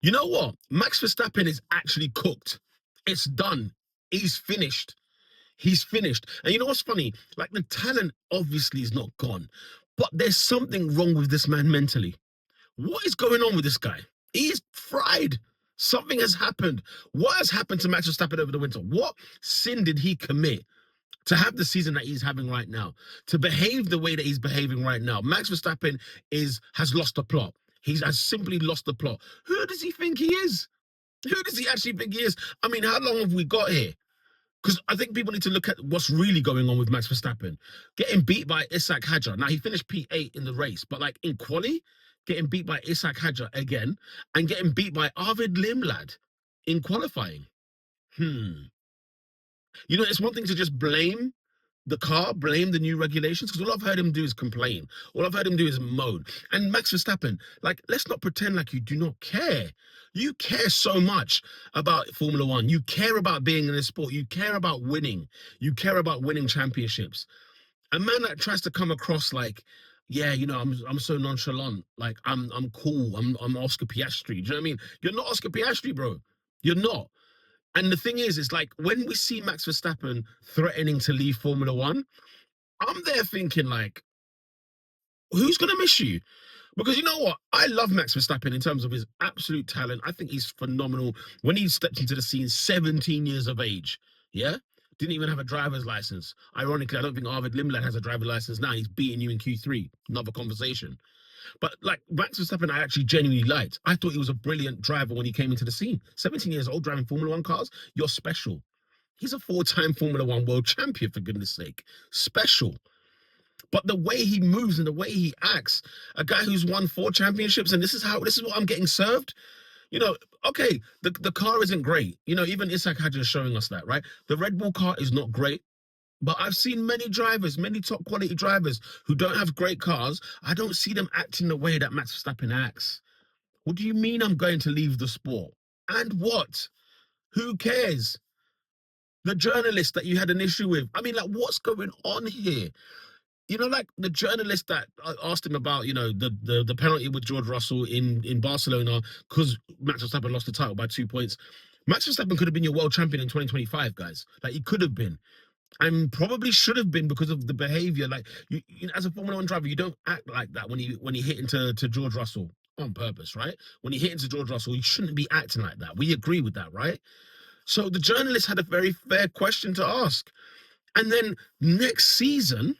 You know what? Max Verstappen is actually cooked. It's done. He's finished. He's finished. And you know what's funny? Like the talent obviously is not gone, but there's something wrong with this man mentally. What is going on with this guy? He is fried. Something has happened. What has happened to Max Verstappen over the winter? What sin did he commit to have the season that he's having right now? To behave the way that he's behaving right now? Max Verstappen has lost the plot. He has simply lost the plot. Who does he think he is? Who does he actually think he is? I mean, how long have we got here? Because I think people need to look at what's really going on with Max Verstappen. Getting beat by Isaac Hadjar. Now, he finished P8 in the race, but like in quali, getting beat by Isaac Hadjar again and getting beat by Arvid Limlad in qualifying. You know, it's one thing to just blame the car, blame the new regulations, because all I've heard him do is complain. All I've heard him do is moan. And Max Verstappen, like, let's not pretend like you do not care. You care so much about Formula One. You care about being in this sport. You care about winning. You care about winning championships. A man that tries to come across like, yeah, you know, I'm so nonchalant. Like I'm cool. I'm Oscar Piastri. Do you know what I mean? You're not Oscar Piastri, bro. You're not. And the thing is like when we see Max Verstappen threatening to leave Formula One, I'm there thinking like, who's gonna miss you? Because you know what? I love Max Verstappen in terms of his absolute talent. I think he's phenomenal. When he stepped into the scene, 17 years of age, yeah? Didn't even have a driver's license. Ironically, I don't think Arvid Limland has a driver's license now. He's beating you in Q3. Another conversation. But like Max Verstappen, I actually genuinely liked. I thought he was a brilliant driver when he came into the scene. 17 years old, driving Formula One cars, you're special. He's a four-time Formula One world champion, for goodness sake. Special. But the way he moves and the way he acts, a guy who's won 4 championships, and this is what I'm getting served. You know, okay, the car isn't great. You know, even Isaac Hadjar is showing us that, right? The Red Bull car is not great. But I've seen many drivers, many top quality drivers who don't have great cars. I don't see them acting the way that Max Verstappen acts. What do you mean I'm going to leave the sport? And what? Who cares? The journalist that you had an issue with. I mean, like, what's going on here? You know, like the journalist that asked him about, you know, the penalty with George Russell in Barcelona because Max Verstappen lost the title by 2 points. Max Verstappen could have been your world champion in 2025, guys. Like he could have been, and probably should have been because of the behavior. Like as a Formula One driver, you don't act like that when he hit into George Russell on purpose, right? When he hit into George Russell, you shouldn't be acting like that. We agree with that, right? So the journalist had a very fair question to ask, and then next season,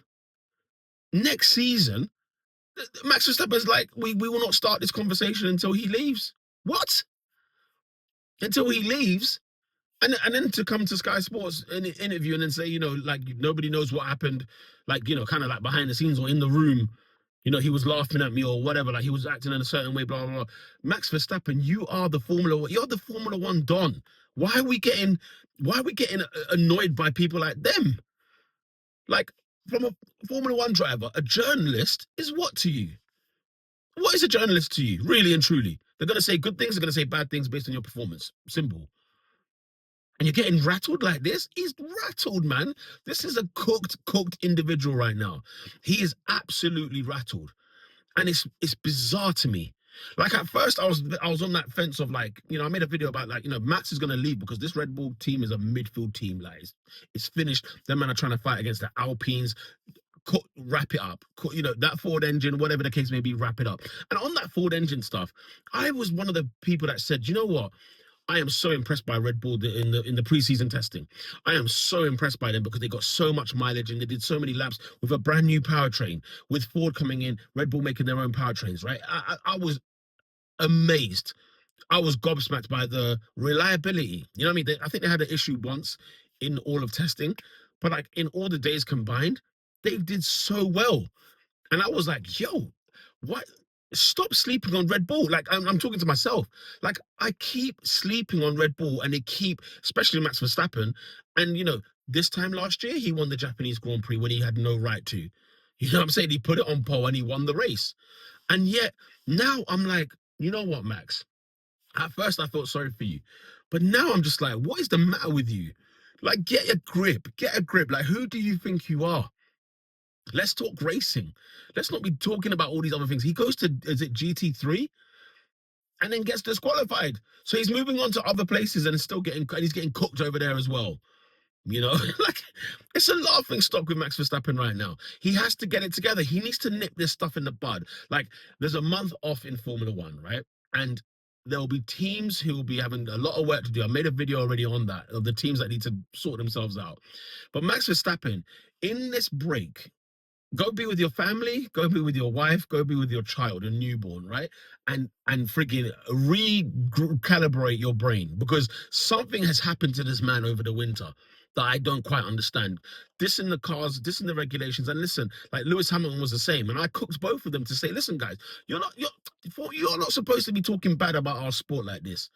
Max Verstappen's like, we will not start this conversation until he leaves. What? Until he leaves? And then to come to Sky Sports in an interview and then say, you know, like nobody knows what happened, like, you know, kind of like behind the scenes or in the room, you know, he was laughing at me or whatever, like he was acting in a certain way, blah, blah, blah. Max Verstappen, you're the Formula One Don. Why are we getting annoyed by people like them? Like, from a Formula One driver, a journalist is what to you? What is a journalist to you, really and truly? They're going to say good things, they're going to say bad things based on your performance. Simple. And you're getting rattled like this? He's rattled, man. This is a cooked individual right now. He is absolutely rattled. And it's bizarre to me. Like at first I was on that fence of like, you know, I made a video about like, you know, Max is gonna leave because this Red Bull team is a midfield team. Like it's finished. Them men are trying to fight against the Alpines. Wrap it up. You know, that Ford engine, whatever the case may be, wrap it up. And on that Ford engine stuff, I was one of the people that said, you know what? I am so impressed by Red Bull in the preseason testing. I am so impressed by them because they got so much mileage and they did so many laps with a brand new powertrain. With Ford coming in, Red Bull making their own powertrains, right? I was amazed. I was gobsmacked by the reliability. You know what I mean? I think they had an issue once in all of testing, but like in all the days combined, they did so well. And I was like, yo, what? Stop sleeping on Red Bull. Like, I'm talking to myself. Like, I keep sleeping on Red Bull and they keep, especially Max Verstappen. And, you know, this time last year, he won the Japanese Grand Prix when he had no right to. You know what I'm saying? He put it on pole and he won the race. And yet, now I'm like, you know what, Max? At first, I felt sorry for you. But now I'm just like, what is the matter with you? Like, get a grip. Get a grip. Like, who do you think you are? Let's talk racing. Let's not be talking about all these other things. He goes to, is it GT3? and then gets disqualified. So he's moving on to other places and he's getting cooked over there as well. You know, like it's a laughing stock with Max Verstappen right now. He has to get it together. He needs to nip this stuff in the bud. Like there's a month off in Formula One, right? And there will be teams who will be having a lot of work to do. I made a video already on that of the teams that need to sort themselves out. But Max Verstappen, in this break, go be with your family, go be with your wife, go be with your child, a newborn, right? And freaking recalibrate your brain because something has happened to this man over the winter that I don't quite understand. This in the cars, this in the regulations, and listen, like Lewis Hamilton was the same, and I cooked both of them to say, listen, guys, you're not supposed to be talking bad about our sport like this.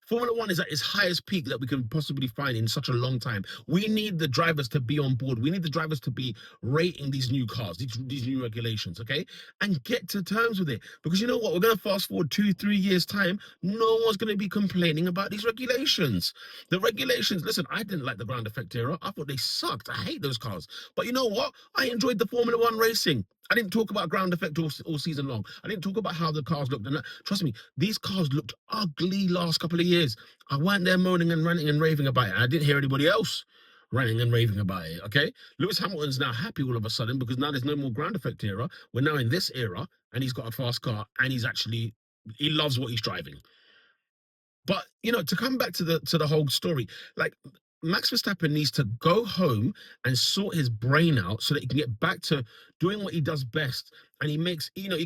Formula One is at its highest peak that we can possibly find in such a long time. We need the drivers to be on board. We need the drivers to be rating these new cars, these new regulations, okay? And get to terms with it. Because you know what? We're going to fast forward 2-3 years' time. No one's going to be complaining about these regulations. The regulations, listen, I didn't like the ground effect era. I thought they sucked. I hate those cars. But you know what? I enjoyed the Formula One racing. I didn't talk about ground effect all season long. I didn't talk about how the cars looked. And trust me, these cars looked ugly last couple of years. I weren't there moaning and ranting and raving about it. I didn't hear anybody else ranting and raving about it. Okay, Lewis Hamilton's now happy all of a sudden because now there's no more ground effect era. We're now in this era, and he's got a fast car, and he loves what he's driving. But to come back to the whole story, like Max Verstappen needs to go home and sort his brain out so that he can get back to doing what he does best. And he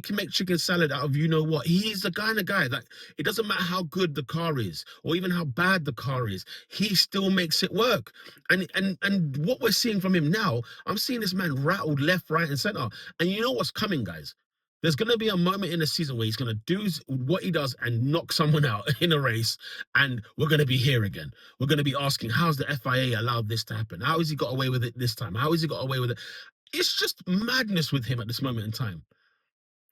can make chicken salad out of what. He's the kind of guy that it doesn't matter how good the car is or even how bad the car is, he still makes it work. And what we're seeing from him now, I'm seeing this man rattled left, right, and center. And you know what's coming, guys? There's going to be a moment in the season where he's going to do what he does and knock someone out in a race, and we're going to be here again. We're going to be asking, how's the FIA allowed this to happen? How has he got away with it this time? How has he got away with it? It's just madness with him at this moment in time.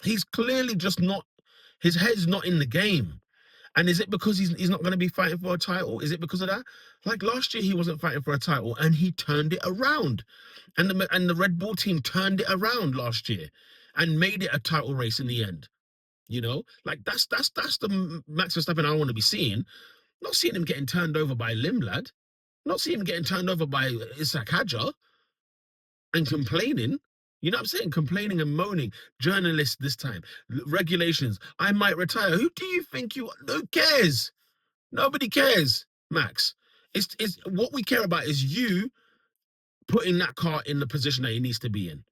He's clearly just not, his head's not in the game. And is it because he's not going to be fighting for a title? Is it because of that? Like last year, he wasn't fighting for a title, and he turned it around. And the Red Bull team turned it around last year and made it a title race in the end. Like that's the Max Verstappen I want to be seeing. Not seeing him getting turned over by Limblad. Not seeing him getting turned over by Isaac Hadjar and complaining. You know what I'm saying? Complaining and moaning. Journalists this time. Regulations. I might retire. Who do you think you are? Who cares? Nobody cares, Max. It's what we care about is you putting that car in the position that it needs to be in.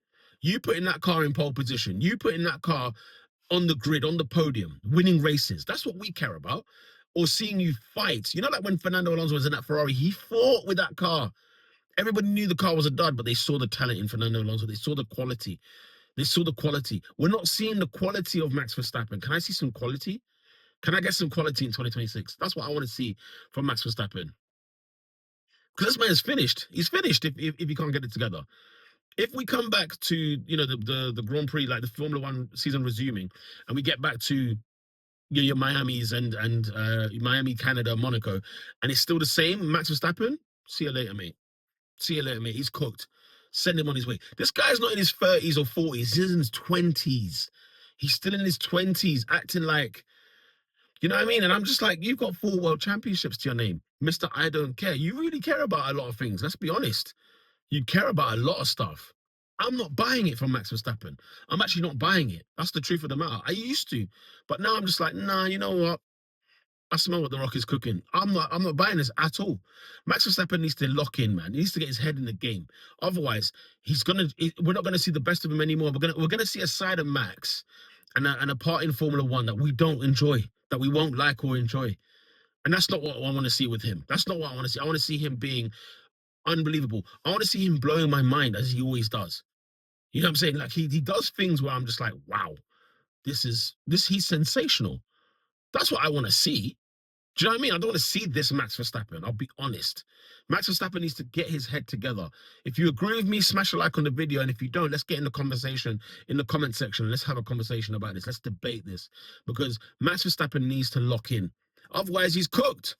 You putting that car in pole position. You putting that car on the grid, on the podium, winning races. That's what we care about. Or seeing you fight. Like when Fernando Alonso was in that Ferrari, he fought with that car. Everybody knew the car was a dud, but they saw the talent in Fernando Alonso. They saw the quality. They saw the quality. We're not seeing the quality of Max Verstappen. Can I see some quality? Can I get some quality in 2026? That's what I want to see from Max Verstappen. Because this man is finished. He's finished if he can't get it together. If we come back to the Grand Prix, like the Formula One season resuming, and we get back to your Miami's and Miami, Canada, Monaco, and it's still the same, Max Verstappen, see you later, mate. See you later, mate. He's cooked. Send him on his way. This guy's not in his 30s or 40s. He's in his 20s. He's still in his 20s, acting like, you know what I mean? And I'm just like, you've got 4 world championships to your name. Mr. I don't care. You really care about a lot of things. Let's be honest. You care about a lot of stuff. I'm not buying it from Max Verstappen. I'm actually not buying it. That's the truth of the matter. I used to. But now I'm just like, nah, you know what? I smell what the Rock is cooking. I'm not buying this at all. Max Verstappen needs to lock in, man. He needs to get his head in the game. Otherwise, we're not gonna see the best of him anymore. We're gonna see a side of Max and a part in Formula One that we don't enjoy, that we won't like or enjoy. And that's not what I want to see with him. That's not what I want to see. I want to see him being unbelievable. I want to see him blowing my mind as he always does. You know what I'm saying? Like he does things where I'm just like, wow, he's sensational. That's what I want to see. Do you know what I mean? I don't want to see this Max Verstappen. I'll be honest. Max Verstappen needs to get his head together. If you agree with me, smash a like on the video. And if you don't, let's get in the conversation in the comment section. Let's have a conversation about this. Let's debate this. Because Max Verstappen needs to lock in. Otherwise, he's cooked.